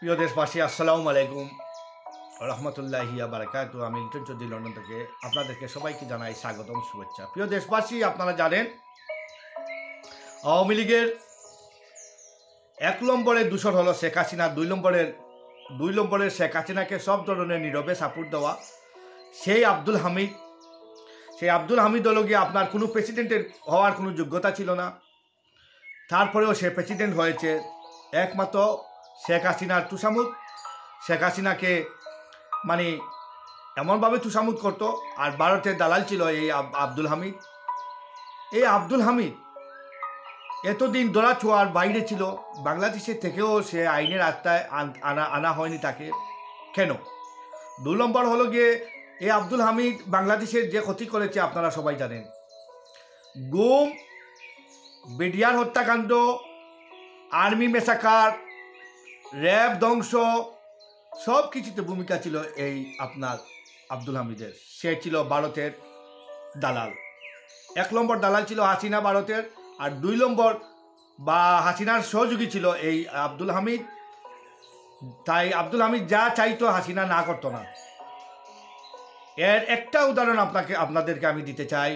প্রিয় দেশবাসী, আসসালামু আলাইকুম রহমতুল্লাহি বারাকাতু। আমি লিটন চৌধুরী লন্ডন থেকে আপনাদেরকে সবাইকে জানাই স্বাগতম, শুভেচ্ছা। প্রিয় দেশবাসী, আপনারা জানেন আওয়ামী লীগের 1 নম্বরের দূষণ হলো শেখ হাসিনা, 2 নম্বরের শেখ হাসিনাকে সব ধরনের নীরবে সাপোর্ট দেওয়া সেই আব্দুল হামিদ হলো গিয়ে আপনার কোনো প্রেসিডেন্টের হওয়ার কোনো যোগ্যতা ছিল না। তারপরেও সে প্রেসিডেন্ট হয়েছে একমাত্র শেখ হাসিনার তুষামুদ। শেখ হাসিনাকে মানে এমনভাবে তুষামুদ করতো। আর ভারতের দালাল ছিল এই আব্দুল হামিদ। এই আব্দুল হামিদ এতদিন দোলা ছোঁয়ার বাইরে ছিল, বাংলাদেশের থেকেও সে আইনের আওতায় আনা হয়নি তাকে। কেন? 2 নম্বর হলো গিয়ে এই আব্দুল হামিদ বাংলাদেশের যে ক্ষতি করেছে আপনারা সবাই জানেন। গুম, বিডিআর হত্যাকাণ্ড, আর্মি মেসাকার, র্যাব ধ্বংস, সব কিছুতে ভূমিকা ছিল এই আপনার আব্দুল হামিদের। সে ছিল ভারতের দালাল। 1 নম্বর দালাল ছিল হাসিনা ভারতের, আর 2 নম্বর বা হাসিনার সহযোগী ছিল এই আব্দুল হামিদ। তাই আব্দুল হামিদ যা চাইতো হাসিনা না করতো না। এর একটা উদাহরণ আপনাদেরকে আমি দিতে চাই,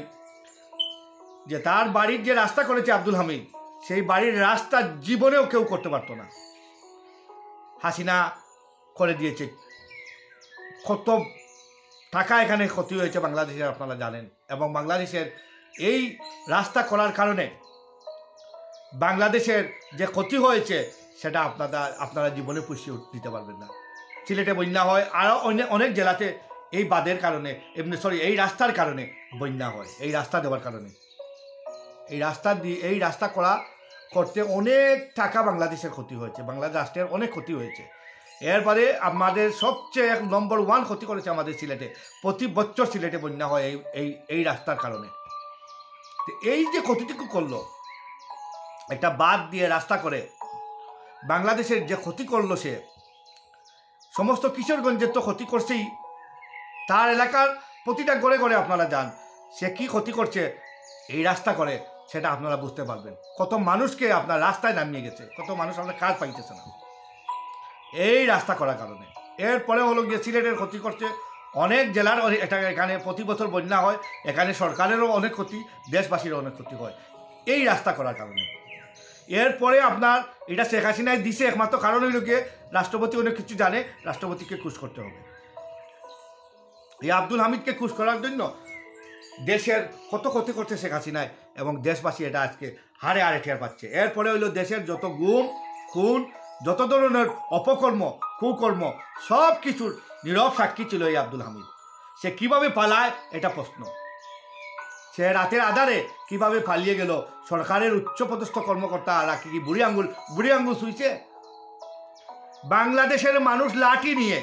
যে তার বাড়ির যে রাস্তা করেছে আব্দুল হামিদ, সেই বাড়ির রাস্তা জীবনেও কেউ করতে পারতো না, হাসিনা করে দিয়েছে। কত টাকা এখানে ক্ষতি হয়েছে বাংলাদেশের আপনারা জানেন। এবং বাংলাদেশের এই রাস্তা করার কারণে বাংলাদেশের যে ক্ষতি হয়েছে সেটা আপনারা জীবনে পুষিয়ে দিতে পারবেন না। সিলেটে বন্যা হয়, আরও অনেক জেলাতে এই বাঁধের কারণে এই রাস্তার কারণে বন্যা হয়। এই রাস্তা দেওয়ার কারণে এই রাস্তা করতে অনেক টাকা বাংলাদেশের ক্ষতি হয়েছে, বাংলাদেশ রাষ্ট্রের অনেক ক্ষতি হয়েছে। এরপরে আমাদের সবচেয়ে 1 নম্বর 1 ক্ষতি করেছে আমাদের সিলেটে। প্রতি বছর সিলেটে বন্যা হয় এই রাস্তার কারণে। এই যে ক্ষতিটুকু করলো, একটা বাঁধ দিয়ে রাস্তা করে বাংলাদেশের যে ক্ষতি করলো, সে সমস্ত কিশোরগঞ্জের তো ক্ষতি করছেই, তার এলাকার প্রতিটা ঘরে ঘরে আপনারা যান, সে কি ক্ষতি করছে এই রাস্তা করে সেটা আপনারা বুঝতে পারবেন। কত মানুষকে আপনার রাস্তায় নামিয়ে গেছে, কত মানুষ আপনার কাজ পাইতেছে না এই রাস্তা করার কারণে। এরপরে হলো গিয়ে সিলেটের ক্ষতি করছে অনেক জেলার। এখানে প্রতি বছর বন্যা হয়, এখানে সরকারেরও অনেক ক্ষতি, দেশবাসীরও অনেক ক্ষতি হয় এই রাস্তা করার কারণে। এরপরে আপনার এটা শেখ হাসিনায় দিছে একমাত্র কারণ হইল গিয়ে রাষ্ট্রপতি অনেক কিছু জানে, রাষ্ট্রপতিকে খুশ করতে হবে। এই আব্দুল হামিদকে খুশ করার জন্য দেশের কত ক্ষতি করছে শেখ হাসিনায়, এবং দেশবাসী এটা আজকে হারে হারে টের পাচ্ছে। এরপরে হইল দেশের যত গুম খুন, যত ধরনের অপকর্ম কুকর্ম, সব কিছুর নীরব সাক্ষী ছিল এই আব্দুল হামিদ। সে কিভাবে পালায় এটা প্রশ্ন। সে রাতের আধারে কিভাবে পালিয়ে গেল? সরকারের উচ্চপদস্থ কর্মকর্তা রাখি কি বুড়ি আঙ্গুল শুইছে? বাংলাদেশের মানুষ লাঠি নিয়ে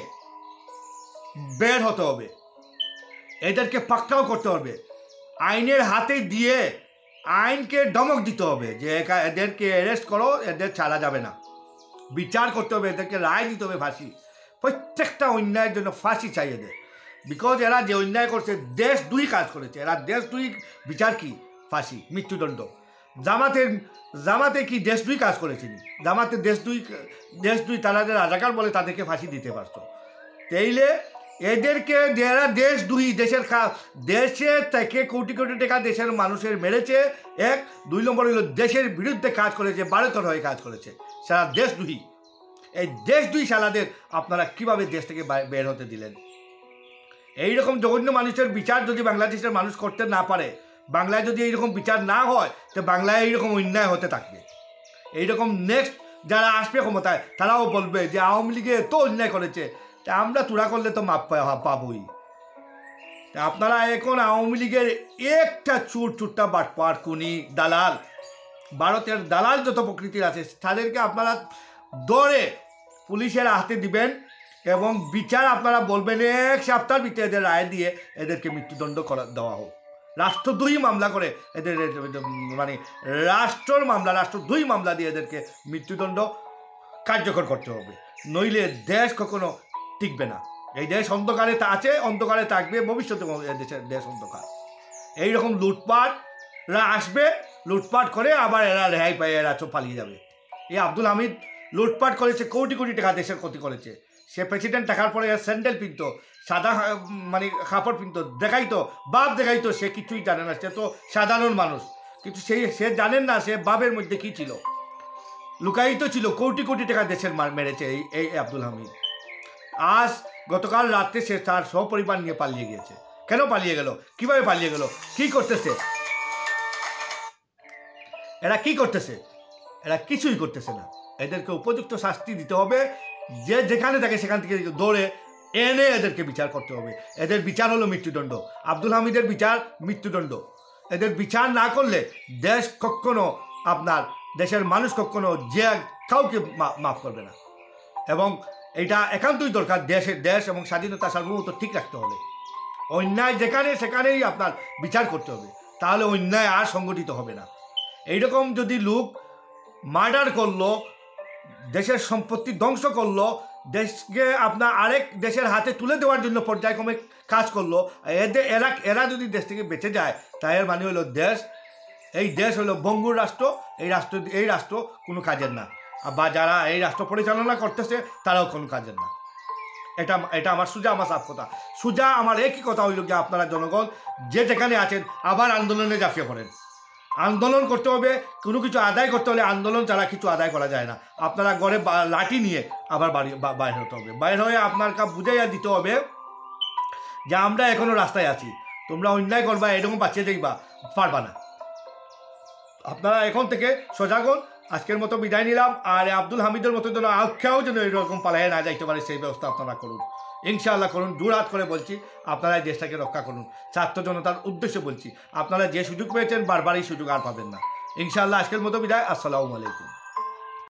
বের হতে হবে, এদেরকে পাকড়াও করতে হবে, আইনের হাতে দিয়ে আইনকে ধমক দিতে হবে যে এদেরকে অ্যারেস্ট করো, এদের ছাড়া যাবে না, বিচার করতে হবে, এদেরকে রায় দিতে হবে, ফাঁসি। প্রত্যেকটা অন্যায়ের জন্য ফাঁসি চাই এদের। বিকজ এরা যে অন্যায় করছে, দেশ 2 কাজ করেছে এরা। দেশ 2 বিচার কি? ফাঁসি, মৃত্যুদণ্ড। জামাতে কি দেশ 2 কাজ করেছেনি? জামাতে দেশ 2 তারা যে রাজাকার বলে তাদেরকে ফাঁসি দিতে পারত। তাইলে এদেরকে যারা দেশ 2 দেশের থেকে কোটি কোটি টাকা দেশের মানুষের মেরেছে, 1, 2 নম্বর হইল দেশের বিরুদ্ধে কাজ করেছে, ভারতের হয়ে কাজ করেছে। সারা দেশ 2, এই দেশ 2 সালাদের আপনারা কিভাবে দেশ থেকে বের হতে দিলেন? এইরকম জঘন্য মানুষের বিচার যদি বাংলাদেশের মানুষ করতে না পারে, বাংলায় যদি এইরকম বিচার না হয়, তো বাংলায় এইরকম অন্যায় হতে থাকবে। এইরকম নেক্সট যারা আসবে ক্ষমতায় তারাও বলবে যে আওয়ামী লীগে এত অন্যায় করেছে, তা আমরা তুরা করলে তো মাপ পাবই। তা আপনারা এখন আওয়ামী লীগের একটা চুরটা বাটপার কুনি দালাল, ভারতের দালাল যত প্রকৃতির আছে, তাদেরকে আপনারা ধরে পুলিশের হাতে দিবেন এবং বিচার আপনারা বলবেন 1 সপ্তাহের ভিতরে এদের রায় দিয়ে এদেরকে মৃত্যুদণ্ড দেওয়া হোক। রাষ্ট্রদ্রোহী মামলা করে এদের মানে রাষ্ট্রদ্রোহী মামলা দিয়ে এদেরকে মৃত্যুদণ্ড কার্যকর করতে হবে, নইলে দেশ কখনো টিকবে না। এই দেশ অন্ধকারে আছে, অন্ধকারে থাকবে, ভবিষ্যতে দেশ অন্ধকার। এইরকম লুটপাটরা আসবে, লুটপাট করে আবার এরা রেহাই পায়, এরা পালিয়ে যাবে। এই আব্দুল হামিদ লুটপাট করেছে, কোটি কোটি টাকা দেশের ক্ষতি করেছে। সে প্রেসিডেন্ট থাকার পরে স্যান্ডেল পিনতো, সাদা মানে কাপড় পিনতো, দেখাইতো, বাপ দেখাইতো, সে কিছুই জানে না, সে তো সাধারণ মানুষ। কিন্তু সে জানেন না সে বাপের মধ্যে কি ছিল, লুকায়িত ছিল। কোটি কোটি টাকা দেশের মেরেছে এই আব্দুল হামিদ। আজ গতকাল রাত্রে সে তার সপরিবার নিয়ে পালিয়ে গিয়েছে। কেন পালিয়ে গেল, কিভাবে পালিয়ে গেল, কি করতেছে এরা, কি করতেছে এরা? কিছুই করতেছে না। এদেরকে উপযুক্ত শাস্তি দিতে হবে। যে যেখানে থাকে সেখান থেকে দৌড়ে এনে এদেরকে বিচার করতে হবে। এদের বিচার হলো মৃত্যুদণ্ড। আব্দুল হামিদের বিচার মৃত্যুদণ্ড। এদের বিচার না করলে দেশ কখনো, আপনার দেশের মানুষ কখনো যে কাউকে মাফ করবে না। এবং এটা একান্তই দরকার। দেশ এবং স্বাধীনতা সার্বভৌমত্ব ঠিক রাখতে হবে। অন্যায় যেখানে সেখানেই আপনার বিচার করতে হবে, তাহলে অন্যায় আর সংগঠিত হবে না। এইরকম যদি লোক মার্ডার করলো, দেশের সম্পত্তি ধ্বংস করলো, দেশকে আপনার আরেক দেশের হাতে তুলে দেওয়ার জন্য পর্যায়ক্রমে কাজ করলো, এরা যদি দেশ থেকে বেঁচে যায়, তাই এর মানে হলো এই দেশ হলো বঙ্গুর রাষ্ট্র। এই রাষ্ট্র কোনো কাজের না, বা যারা এই রাষ্ট্র পরিচালনা করতেছে তারাও কোনো কাজের না। এটা আমার আমার সাফ কথা। আমার একই কথা হইল যে আপনারা জনগণ যে যেখানে আছেন আবার আন্দোলনে ঝাঁপিয়ে পড়েন। আন্দোলন করতে হবে, কোনো কিছু আদায় করতে হলে আন্দোলন ছাড়া কিছু আদায় করা যায় না। আপনারা ঘরে লাঠি নিয়ে আবার বাইরে হতে হবে। বাইরে হয়ে আপনাকে বুঝাইয়া দিতে হবে যে আমরা এখনো রাস্তায় আছি, তোমরা অন্যায় করবা, এরকম বাঁচিয়ে দেখবা, পারবা না। আপনারা এখন থেকে সজাগ হন। আজকের মতো বিদায় নিলাম। আর আব্দুল হামিদের মতো যেন আখ্যাও যেন এরকম পালাইয়া না যাইতে পারে, সেই ব্যবস্থা আপনারা করুন, ইনশাআল্লাহ করুন। জোরহাত করে বলছি, আপনারা এই দেশটাকে রক্ষা করুন। ছাত্র জনতার উদ্দেশ্যে বলছি, আপনারা যে সুযোগ পেয়েছেন বারবারই সুযোগ আর পাবেন না। ইনশাআল্লাহ আজকের মতো বিদায়। আসসালামু আলাইকুম।